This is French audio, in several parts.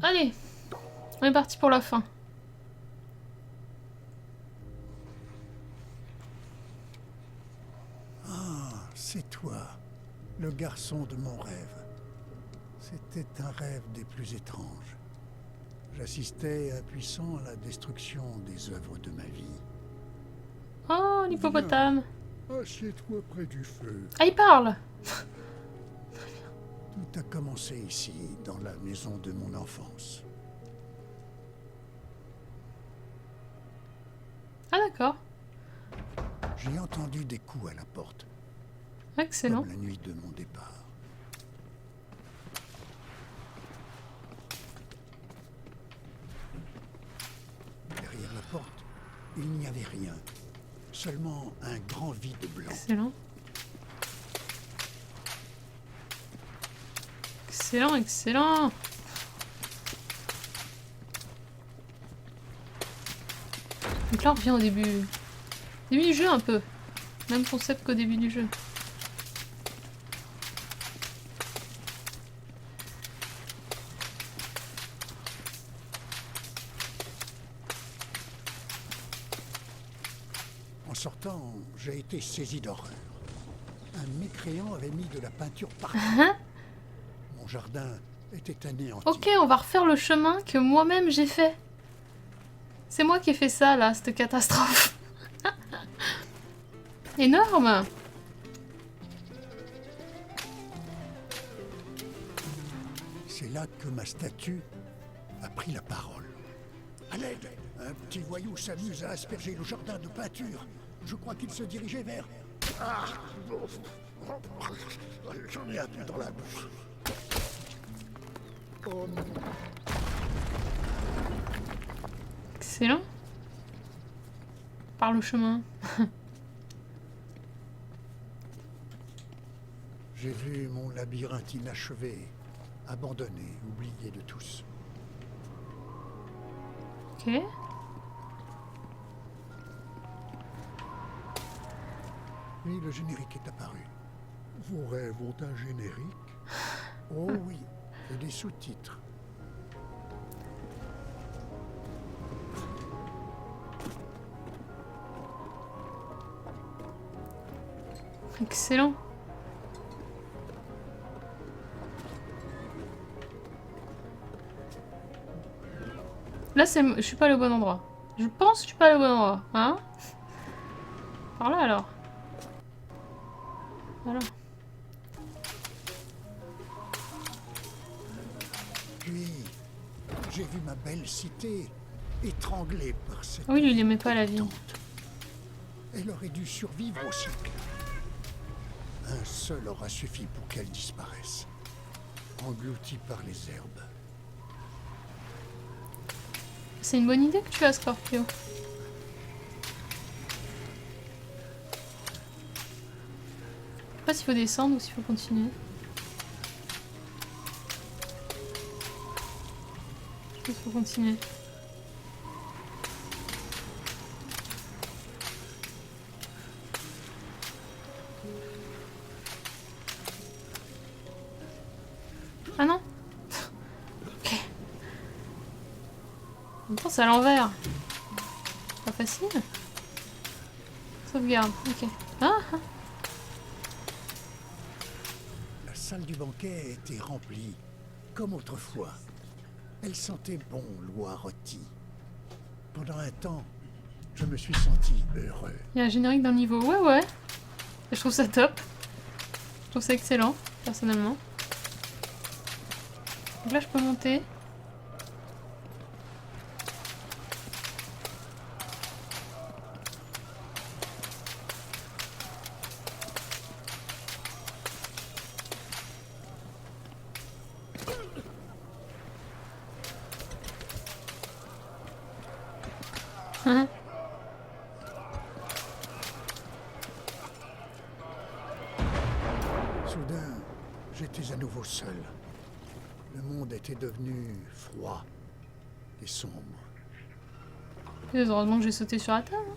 Allez, on est parti pour la fin. Ah, c'est toi, le garçon de mon rêve. C'était un rêve des plus étranges. J'assistais impuissant à la destruction des œuvres de ma vie. Oh, l'hippopotame. Assieds-toi près du feu. Ah, il parle. Tout a commencé ici, dans la maison de mon enfance. Ah, d'accord. J'ai entendu des coups à la porte, Excellent. comme la nuit de mon départ. Derrière la porte, il n'y avait rien. Seulement un grand vide blanc. Excellent. Excellent, excellent. Donc là, on revient au début du jeu un peu. Même concept qu'au début du jeu. En sortant, j'ai été saisi d'horreur. Un mécréant avait mis de la peinture partout. Mon jardin était anéanti. Ok, on va refaire le chemin que moi-même j'ai fait. C'est moi qui ai fait ça, là, cette catastrophe. Énorme. C'est là que ma statue a pris la parole. À l'aide, un petit voyou s'amuse à asperger le jardin de peinture. Je crois qu'il se dirigeait vers... Ah, j'en ai un peu dans la bouche. Oh non. Excellent. Par le chemin. J'ai vu mon labyrinthe inachevé, abandonné, oublié de tous. Ok. Puis le générique est apparu. Vos rêves ont un générique? Oh oui, et des sous-titres. Excellent. Là, je suis pas allée au bon endroit. Je pense que je suis pas allée au bon endroit. Hein? Par là, alors. Voilà. Puis, j'ai vu ma belle cité étranglée par cette... Oui, lui, il aimait pas la vie. tante. Elle aurait dû survivre au siècle. Un seul aura suffi pour qu'elle disparaisse, engloutie par les herbes. C'est une bonne idée que tu as, Scorpio. Je sais pas s'il faut descendre ou s'il faut continuer. Je pense qu'il faut continuer. Ah non? Ok. En même temps, c'est à l'envers. Pas facile. Sauvegarde, ok. Ah, ah. La salle du banquet était remplie, comme autrefois. Elle sentait bon l'oie rôtie. Pendant un temps, je me suis senti heureux. Il y a un générique dans le niveau. Ouais, ouais. Et je trouve ça top. Je trouve ça excellent, personnellement. Donc là, je peux monter. Hein? Soudain, j'étais à nouveau seul. Le monde était devenu froid et sombre. Heureusement que j'ai sauté sur la table.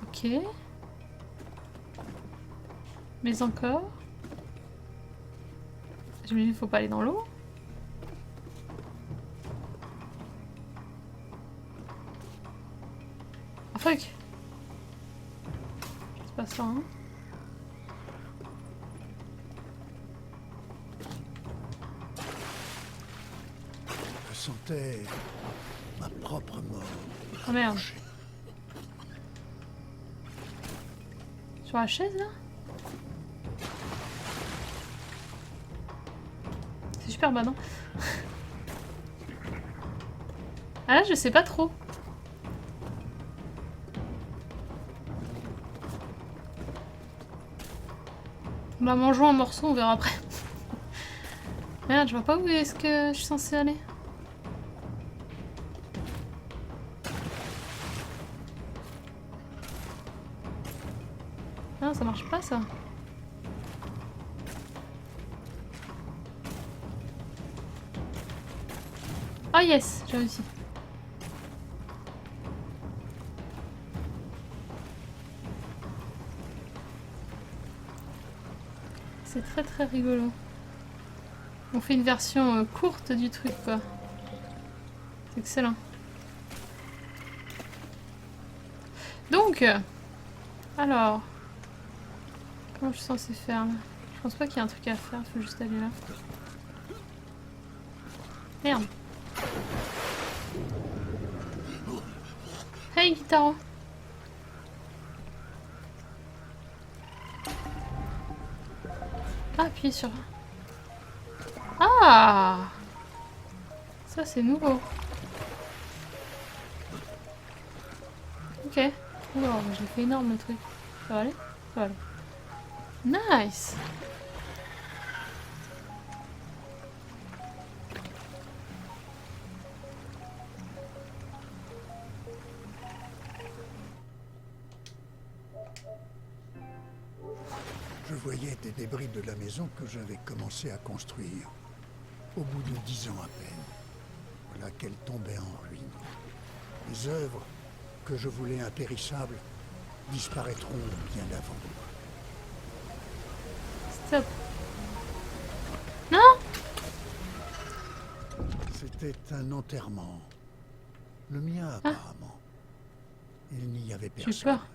Ok. Mais encore. Je me dis, faut pas aller dans l'eau. Ah fuck. C'est pas ça, hein. Je sentais ma propre mort. Oh merde. Sur la chaise là? C'est super badant. Ah là je sais pas trop. Bah mangeons un morceau, on verra après. Merde, je vois pas où est-ce que je suis censée aller. Ah, ça marche pas ça. Ah yes, j'ai réussi. C'est très très rigolo. On fait une version courte du truc quoi. C'est excellent. Donc, alors, comment je suis censée faire là? Je pense pas qu'il y ait un truc à faire, il faut juste aller là. Merde. Hey Guitaro. Ah, appuyez sur... Ah! Ça c'est nouveau. Ok. Wow, j'ai fait énorme le truc. Ça va aller? Ça va aller. Nice! Je voyais des débris de la maison que j'avais commencé à construire. Au bout de 10 ans à peine, voilà qu'elle tombait en ruine. Les œuvres que je voulais impérissables disparaîtront bien avant. Stop. Non! C'était un enterrement. Le mien apparemment. Il n'y avait J'ai personne. peur.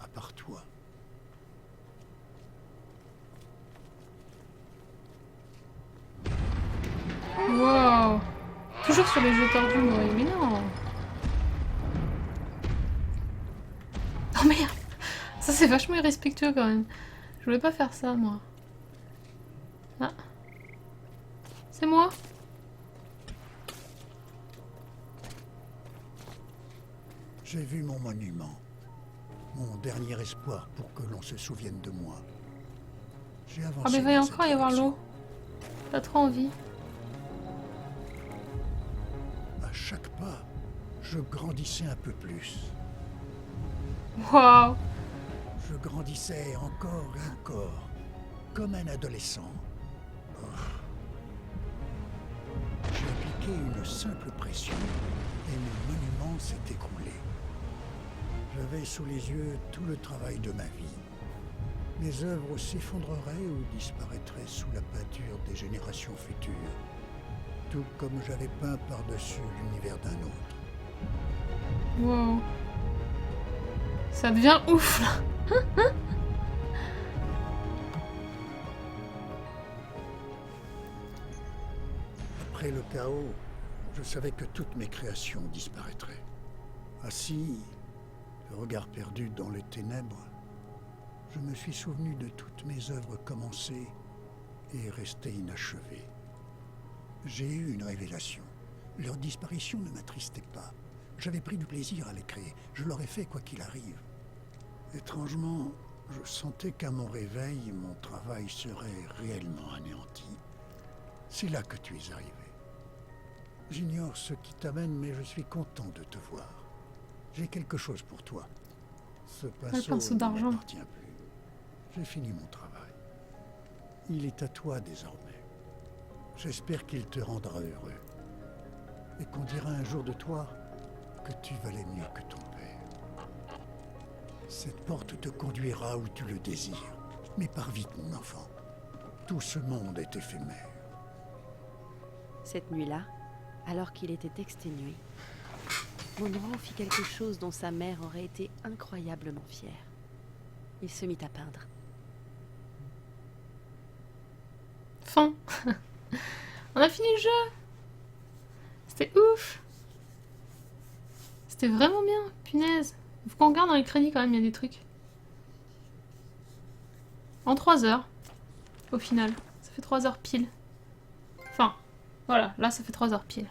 À part toi. Wow! Toujours sur les jeux tordus, moi. Mais non! Oh merde! Ça c'est vachement irrespectueux quand même. Je voulais pas faire ça, moi. Ah. C'est moi? J'ai vu mon monument. Mon dernier espoir pour que l'on se souvienne de moi. J'ai avancé. Ah mais il va y dans encore cette y avoir direction. l'eau. Pas trop envie. À chaque pas, je grandissais un peu plus. Waouh! Je grandissais encore et encore, comme un adolescent. Oh. J'ai appliqué une simple pression et mon monument s'est écroulé. J'avais sous les yeux tout le travail de ma vie. Mes œuvres s'effondreraient ou disparaîtraient sous la peinture des générations futures, tout comme j'avais peint par-dessus l'univers d'un autre. Wow. Ça devient ouf là. Après le chaos, je savais que toutes mes créations disparaîtraient. Assis, le regard perdu dans les ténèbres, je me suis souvenu de toutes mes œuvres commencées et restées inachevées. J'ai eu une révélation. Leur disparition ne m'attristait pas. J'avais pris du plaisir à les créer. Je l'aurais fait quoi qu'il arrive. Étrangement, je sentais qu'à mon réveil, mon travail serait réellement anéanti. C'est là que tu es arrivé. J'ignore ce qui t'amène, mais je suis content de te voir. J'ai quelque chose pour toi. Ce pinceau pinceau ne d'argent. m'appartient plus. J'ai fini mon travail. Il est à toi désormais. J'espère qu'il te rendra heureux. Et qu'on dira un jour de toi que tu valais mieux que ton père. Cette porte te conduira où tu le désires. Mais pars vite, mon enfant. tout ce monde est éphémère. Cette nuit-là, alors qu'il était exténué, Monroe fit quelque chose dont sa mère aurait été incroyablement fière. Il se mit à peindre. Fin. On a fini le jeu. C'était ouf. C'était vraiment bien, punaise. Faut qu'on regarde dans les crédits quand même, il y a des trucs. En 3 heures, au final. Ça fait 3 heures pile. Enfin, voilà, là ça fait 3 heures pile.